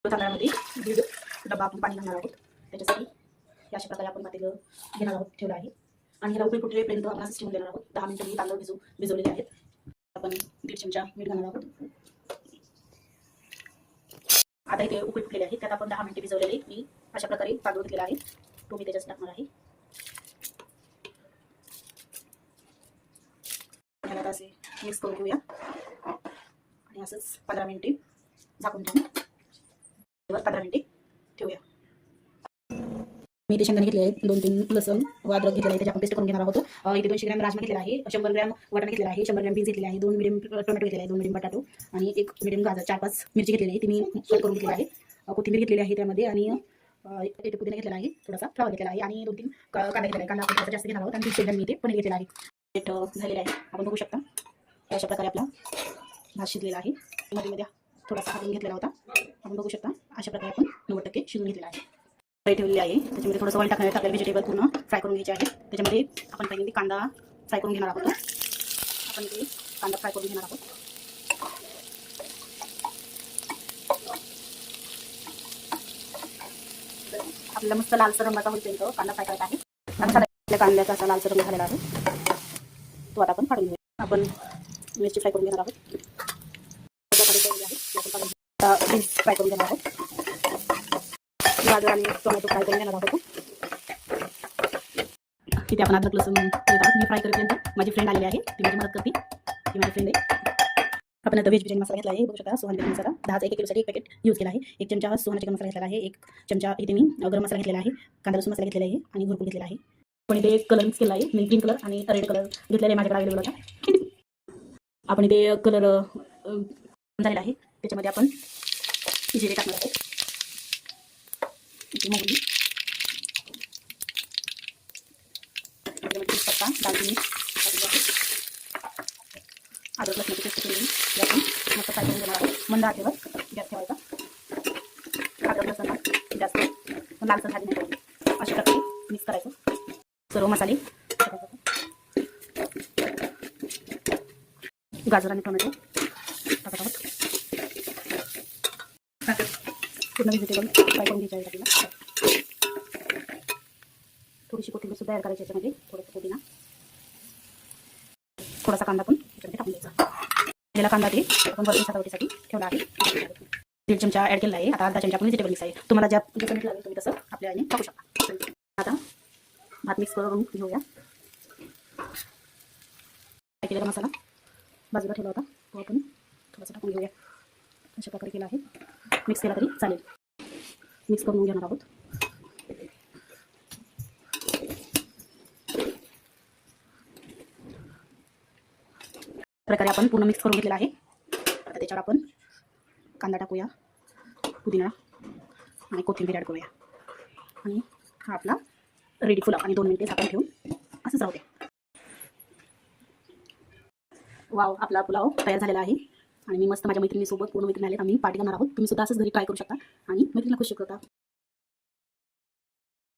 तांदळामध्ये दीड डबा आपण पाणी घालणार आहोत. त्याच्यासाठी अशा प्रकारे आपण पातेलं घेणार आहोत, ठेवलं आहे. आणि ह्याला उकळी फुटलेपर्यंत आपण असंच ठेवून देणार आहोत. 10 मिनिटं मी तांदूळ भिजवलेले आहेत. आपण 1.5 चमचा मीठ घालणार आहोत. आता इथे उकळी फुटलेले आहे, त्यात आपण 10 मिनिटे भिजवलेले मी अशा प्रकारे तांदूळ घेतलेला आहे, तो मी त्याच्यात टाकणार आहे. त्याला असे मिक्स करून घेऊया आणि असंच 15 मिनिटे झाकून ठेवून 15 मिनिटे ठेवूया. मी इथे शेंगदाणे घेतले आहेत, 2-3 लसूण व अद्रक घेतलेलं आहे, त्याची आपण पेस्ट करून घेणार आहोत. इथे 200 ग्रॅम राजमा घेतलेला आहे, 100 ग्रॅम वाटाणा घेतलेला आहे, 100 ग्रॅम बीन्स घेतलेले आहे, 2 मीडियम टोमॅटो घेतलेले आहे, 2 मीडियम बटाटो आणि 1 मीडियम गाजर, 4-5 मिरची घेतलेली आहे, ती मी कट करून घेतलेली आहे. कोथिंबीर घेतलेली आहे त्यामध्ये आणि इथे पुदिना घेतलेला आहे, थोडासा फ्लावर घेतलेला आहे आणि 2-3 कांदा घेतलेला आहे. कांदा आपण जास्त घेणार आहोत आणि 300 ग्रॅम मी इथे पनीर घेतलेला आहे. पेट झालेला आहे, आपण बघू शकता. अशा प्रकारे आपला भात शिजलेला आहे. मध्ये थोडासा हालून घेतलेला होता, आपण बघू शकता. अशा प्रकारे आपण 90% शिजून घेतलेला आहे. फ्राय ठेवलेली आहे, त्याच्यामध्ये थोडंसं ऑइल टाकणार आहे. आपल्याला व्हेजिटेबल पूर्ण फ्राय करून घ्यायचे आहे. त्याच्यामध्ये आपण पहिल्यांदा कांदा फ्राय करून घेणार आहोत. आपण इथे कांदा फ्राय करून घेणार आहोत. आपल्याला मस्त लालसर रंगाचा होईपर्यंत कांदा फ्राय करायचा आहे. आता आपल्या कांद्याचा असा लालसर रंग झालेला आहे, तो आता आपण काढून घेऊया. आपण मिरची फ्राय करून घेणार आहोत. बीन्स फ्राय करून घेणार आहोत. गाजर आणि टोमॅटो फ्राय करून घेणार आहोत. तिथे आपण अद्रक लसूण घेत आहोत. मी फ्राय करेपर्यंत माझी फ्रेंड आलेली आहे, ती माझी मदत करते, ती माझी फ्रेंड आहे. आपण आता व्हेज बिर्याणी मसाला घेतला आहे, बघू शकता. सुहाना बिर्याणी मसाला 10 किलोसाठी 1 पॅकेट यूज केला आहे. 1 चमचा सुहाना चिकन मसाला घेतलेला आहे, 1 चमचा इथे मी गरम मसाला घेतलेला आहे, कांदा लसूण मसाला घेतलेला आहे आणि घरपूर घेतलेला आहे. पण इथे कलर मिक्स केला आहे, मी ग्रीन कलर आणि रेड कलर घेतलेला आहे, माझ्याकडे अवेलेबल होता. आपण इथे कलर झालेला आहे, त्याच्यामध्ये आपण जिरे टाकणार आहोत. मोहरी, पत्ता, दालचिनी, अद्रक लसणाची पेस्ट केलेली आपण मस्त फ्राय करून घेणार आहोत. मंद आचेवर गॅस ठेवायचा. अद्रक लसण जास्त लालसर झाली नाही पाहिजे, अशा प्रकारे मिक्स करायचं. सर्व मसाले गाजर आणि टोमॅटो टाकत आहोत. पूर्ण व्हेजिटेबल फ्राय करून घ्यायचे आहे आपल्याला. थोडीशी कोथिंबीर सुद्धा ॲड करायची याच्यामध्ये, थोडंसं पुदिना, थोडासा कांदा पण याच्यामध्ये टाकून द्यायचा. त्याला कांदा ते आपण वरती सजावटीसाठी ठेवला आहे. 1.5 चमचा ॲड केला आहे. आता अर्धा चमचा आपण व्हेजिटेबल मिक्स आहे. तुम्हाला जसं मीठ लागेल तुम्ही तसं आपल्या याने टाकू शकता. आता भात मिक्स करून घेऊया. फ्राय केलेला मसाला बाजूला ठेवला होता, तो आपण थोडासा टाकून घेऊया. अशा प्रकारे केला आहे. मिक्स केला तरी चालेल. मिक्स करून घेणार आहोत. प्रकारे आपण पूर्ण मिक्स करून घेतलेला आहे. आता त्याच्यावर आपण कांदा टाकूया, पुदिना आणि कोथिंबीर ॲड करूया आणि हा आपला रेडी पुलाव. आणि 2 मिनिटे झाकण ठेवून असंच राहू द्या. वाव, आपला पुलाव तयार झालेला आहे. आणि मी मस्त माझ्या मैत्रिणीसोबत, पूर्ण मैत्रिणी आले, आम्ही पार्टी करणार आहोत. तुम्ही सुद्धा असंच घरी ट्राय करू शकता आणि मैत्रिणीला खुश करा.